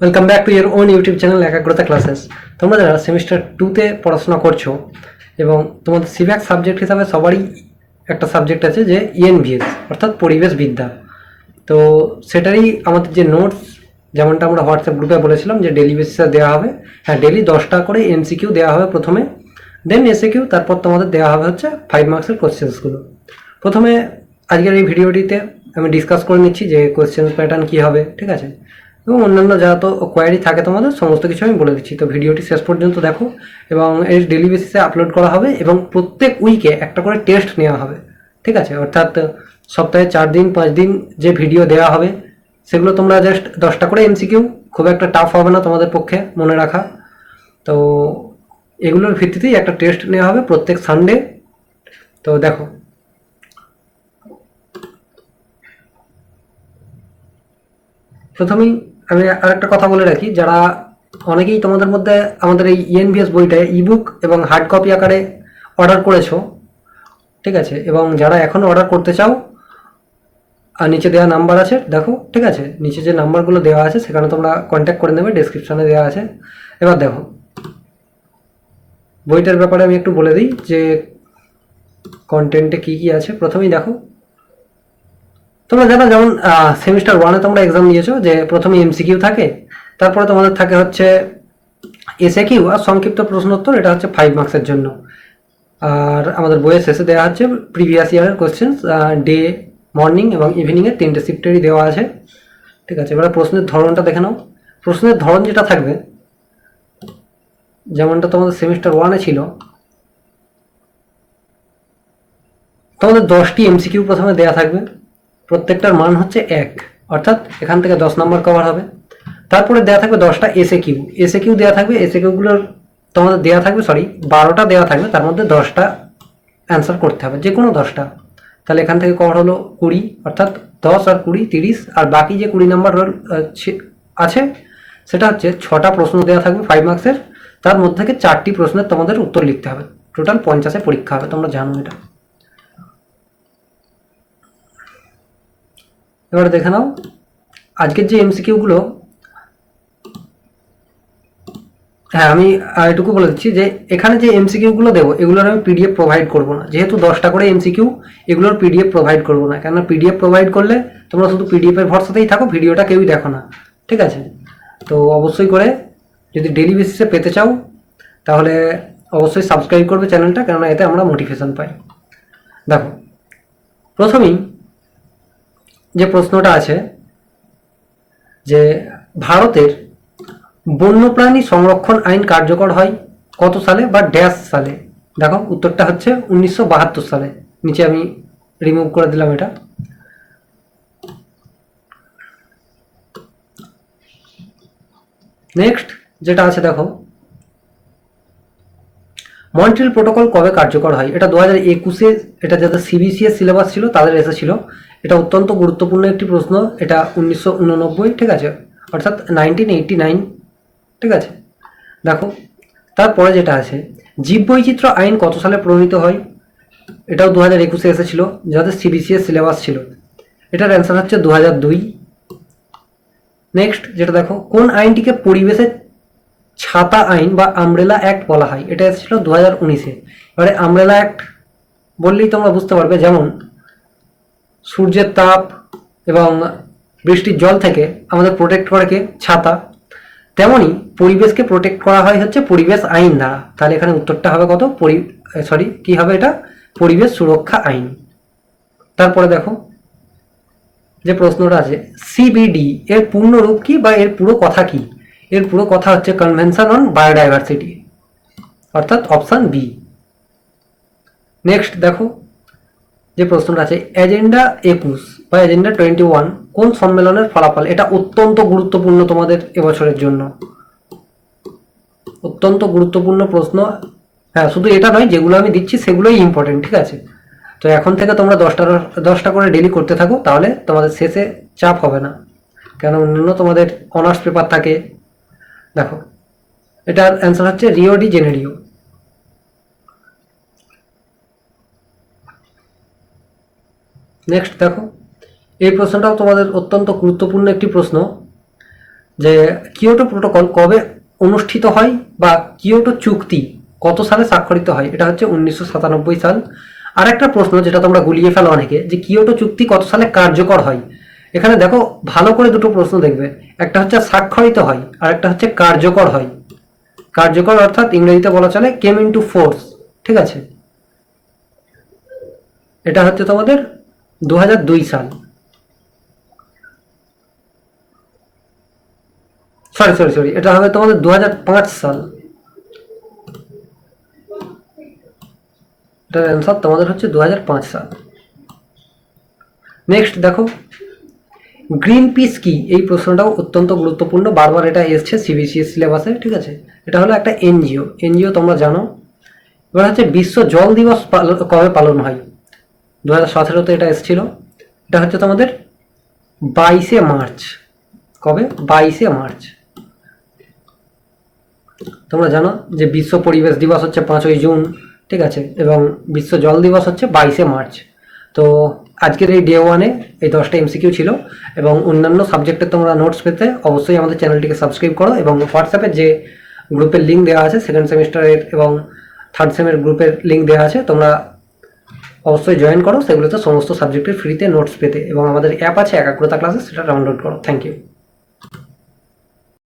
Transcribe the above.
Welcome back to your own YouTube channel একাগ্রতা classes. তোমরা যারা সেমিস্টার 2-তে পড়াশোনা করছো এবং তোমাদের সিভিক সাবজেক্ট হিসাবে সবারই একটা সাবজেক্ট আছে যে ইএনভিএস অর্থাৎ পরিবেশ বিদ্যা। তো সেটারই আমাদের যে নোটস, যেমনটা আমরা হোয়াটসঅ্যাপ গ্রুপে বলেছিলাম যে ডেলি বেসিসে দেওয়া হবে। হ্যাঁ, ডেলি 10টা করে এমসিকিউ দেওয়া হবে প্রথমে, দেন এসএকিউ, তারপর তোমাদের দেওয়া হবে হচ্ছে 5 মার্কসের কোশ্চেন্সগুলো। প্রথমে আজকের এই ভিডিওটিতে আমি ডিসকাস করে নিচ্ছি যে কোশ্চেন প্যাটার্ন কী হবে, ঠিক আছে, এবং অন্যান্য যা তো কোয়ারি থাকে তোমাদের সমস্ত কিছু আমি বলে দিচ্ছি। তো ভিডিওটি শেষ পর্যন্ত দেখো এবং এর ডেলি বেসিসে আপলোড করা হবে এবং প্রত্যেক উইকে একটা করে টেস্ট নেওয়া হবে, ঠিক আছে। অর্থাৎ সপ্তাহে 4 দিন 5 দিন যে ভিডিও দেওয়া হবে সেগুলো তোমরা জাস্ট 10টা করে এমসিকিউ, খুব একটা টাফ হবে না তোমাদের পক্ষে মনে রাখা। তো এগুলোর ভিত্তিতেই একটা টেস্ট নেওয়া হবে প্রত্যেক সানডে। তো দেখো, প্রথমেই আমি আরেকটা কথা বলে রাখি, যারা অনেকেই তোমাদের মধ্যে আমাদের এই ইএনভিএস বইটা ইবুক এবং হার্ড কপি আকারে অর্ডার করেছো, ঠিক আছে, এবং যারা এখনও অর্ডার করতে চাও, আর নিচে দেওয়া নাম্বার আছে দেখো, ঠিক আছে, নিচে যে নাম্বারগুলো দেওয়া আছে সেখানে তোমরা কন্ট্যাক্ট করে নেবে, ডেসক্রিপশানে দেওয়া আছে। এবার দেখো, বইটার ব্যাপারে আমি একটু বলে দিই যে কন্টেন্টে কী কী আছে। প্রথমেই দেখো, তোমরা যারা যেমন সেমিস্টার 1-এ তোমরা এক্সাম দিয়েছো যে প্রথমে এমসিকিউ থাকে, তারপরে তোমাদের থাকে হচ্ছে এসএকিউ আর সংক্ষিপ্ত প্রশ্নোত্তর, এটা হচ্ছে 5 মার্কসের জন্য। আর আমাদের বইয়ের শেষে দেওয়া হচ্ছে প্রিভিয়াস ইয়ারের কোশ্চেন, ডে, মর্নিং এবং ইভিনিংয়ের 3টে শিফটেরই দেওয়া আছে, ঠিক আছে। এবার প্রশ্নের ধরনটা দেখে নাও। প্রশ্নের ধরন যেটা থাকবে, যেমনটা তোমাদের সেমিস্টার 1-এ ছিল, তোমাদের 10টি এমসিকিউ প্রথমে দেওয়া থাকবে, প্রত্যেকটার মান হচ্ছে 1, অর্থাৎ এখান থেকে 10 নম্বর কভার হবে। তারপরে দেওয়া থাকবে 10টা এসএকিউ, এসএকিউ দেওয়া থাকবে, এসএকিউগুলোর তোমাদের দেওয়া থাকবে 12টা দেওয়া থাকবে, তার মধ্যে 10টা অ্যান্সার করতে হবে, যে কোনো 10টা। তাহলে এখান থেকে কভার হলো 20, অর্থাৎ 10 আর 20 30, আর বাকি যে 20 নাম্বার আছে সেটা হচ্ছে 6টা প্রশ্ন দেওয়া থাকবে 5 মার্কসের, তার মধ্যে থেকে 4টি প্রশ্নের তোমাদের উত্তর লিখতে হবে। টোটাল 50-এ পরীক্ষা হবে, তোমরা জানো এটা। এবারে দেখে নাও আজকের যে এমসিকিউগুলো। হ্যাঁ, আমি এটুকু বলে দিচ্ছি যে এখানে যে এমসিকিউগুলো দেবো এগুলোর আমি পিডিএফ প্রোভাইড করবো না, যেহেতু 10টা করে এমসিকিউ, এগুলোর পিডিএফ প্রোভাইড করবো না, কেননা পিডিএফ প্রোভাইড করলে তোমরা শুধু পিডিএফের ভরসাতেই থাকো, ভিডিওটা কেউই দেখো না, ঠিক আছে। তো অবশ্যই করে যদি ডেলি বেসিসে পেতে চাও তাহলে অবশ্যই সাবস্ক্রাইব করবে চ্যানেলটা, কেননা এতে আমরা মোটিভেশন পাই। দেখো, প্রথমেই যে প্রশ্নটা আছে যে ভারতের বন্যপ্রাণী সংরক্ষণ আইন কার্যকর হয় কত সালে বা ড্যাশ সালে। দেখো, উত্তরটা হচ্ছে 1972 সালে। নিচে আমি রিমুভ করে দিলাম এটা। নেক্সট যেটা আছে দেখো, মন্ট্রিল প্রোটোকল কবে কার্যকর হয়। এটা 2021-এ, এটা যাদের সিবিসিএস সিলেবাস ছিল তাদের এসেছিল। এটা অত্যন্ত গুরুত্বপূর্ণ একটি প্রশ্ন। এটা 1989, ঠিক আছে, অর্থাৎ 1989, ঠিক আছে। দেখো, তারপরে যেটা আছে, জীববৈচিত্র্য আইন কত সালে প্রণীত হয়। এটাও 2021-এ এসেছিল, যাদের সিবিসিএস সিলেবাস ছিল। এটার অ্যান্সার হচ্ছে 2002। নেক্সট যেটা দেখো, কোন আইনটিকে পরিবেশের ছাতা আইন বা আমব্রেলা অ্যাক্ট বলা হয়। এটা এসেছিল 2019-এ। এবারে আমব্রেলা অ্যাক্ট বললেই তোমরা বুঝতে পারবে, যেমন সূর্যের তাপ এবং বৃষ্টির জল থেকে আমাদের প্রোটেক্ট করে কে, ছাতা, তেমনই পরিবেশকে প্রোটেক্ট করা হয় হচ্ছে পরিবেশ আইন দ্বারা। তাহলে এখানে উত্তরটা হবে কত, কি হবে এটা, পরিবেশ সুরক্ষা আইন। তারপরে দেখো যে প্রশ্নটা আছে, সিবিডি এর পূর্ণ রূপ কি বা এর পুরো কথা কি। এর পুরো কথা হচ্ছে কনভেনশন অন বায়োডাইভার্সিটি, অর্থাৎ অপশান বি। নেক্সট দেখো যে প্রশ্নটা আছে, এজেন্ডা 21 বা এজেন্ডা 21 কোন সম্মেলনের ফলাফল। এটা অত্যন্ত গুরুত্বপূর্ণ তোমাদের এবছরের জন্য, অত্যন্ত গুরুত্বপূর্ণ প্রশ্ন। হ্যাঁ, শুধু এটা নয়, যেগুলো আমি দিচ্ছি সেগুলোই ইম্পর্টেন্ট, ঠিক আছে। তো এখন থেকে তোমরা 10টা করে ডেলি করতে থাকো, তাহলে তোমাদের শেষে চাপ হবে না, কেন অন্যান্য তোমাদের অনার্স পেপার থাকে। দেখো, এটার অ্যান্সার হচ্ছে রিও ডি জেনেরিও। নেক্সট দেখো, এই প্রশ্নটাও তোমাদের অত্যন্ত গুরুত্বপূর্ণ একটি প্রশ্ন। যে কিয়োটো প্রোটোকল কবে অনুষ্ঠিত হয় বা কিয়োটো চুক্তি কত সালে স্বাক্ষরিত হয়, এটা হচ্ছে 1997 সাল। আর একটা প্রশ্ন যেটা তোমরা গুলিয়ে ফেলো অনেকে, যে কিয়োটো চুক্তি কত সালে কার্যকর হয়। এখানে দেখো ভালো করে দুটো প্রশ্ন দেখবে, একটা হচ্ছে স্বাক্ষরিত হয় আর একটা হচ্ছে কার্যকর হয়। কার্যকর অর্থাৎ ইংরেজিতে বলা চলে কেম ইনটু ফোর্স, ঠিক আছে। এটা হচ্ছে তোমাদের 2002 সাল, সরি, এটা হবে তোমাদের 2005 সাল। এটার অ্যান্সার তোমাদের হচ্ছে 2005 সাল। নেক্সট দেখো, গ্রিন পিস কি, এই প্রশ্নটাও অত্যন্ত গুরুত্বপূর্ণ, বারবার এটা এসছে সিবিসিএস সিলেবাসে, ঠিক আছে। এটা হলো একটা এনজিও, এনজিও তোমরা জানো। এবার হচ্ছে বিশ্ব জল দিবস কবে পালন হয়, 2017-তে এটা এসেছিল। এটা হচ্ছে তোমাদের 22শে মার্চ। কবে? 22শে মার্চ। তোমরা জানো যে বিশ্ব পরিবেশ দিবস হচ্ছে 5ই জুন, ঠিক আছে, এবং বিশ্ব জল দিবস হচ্ছে 22শে মার্চ। তো আজকের এই ডে ওয়ানে এই 10টা এমসিকিউ ছিল, এবং অন্যান্য সাবজেক্টের তোমরা নোটস পেতে অবশ্যই আমাদের চ্যানেলটিকে সাবস্ক্রাইব করো, এবং হোয়াটসঅ্যাপে যে গ্রুপের লিঙ্ক দেওয়া আছে সেকেন্ড সেমিস্টারের এবং থার্ড সেমের গ্রুপের লিঙ্ক দেওয়া আছে, তোমরা অবশ্যই জয়েন করো, সেগুলোতে সমস্ত সাবজেক্টের ফ্রিতে নোটস পেতে। এবং আমাদের অ্যাপ আছে একাগ্রতা ক্লাসেস, সেটা ডাউনলোড করো। Thank you.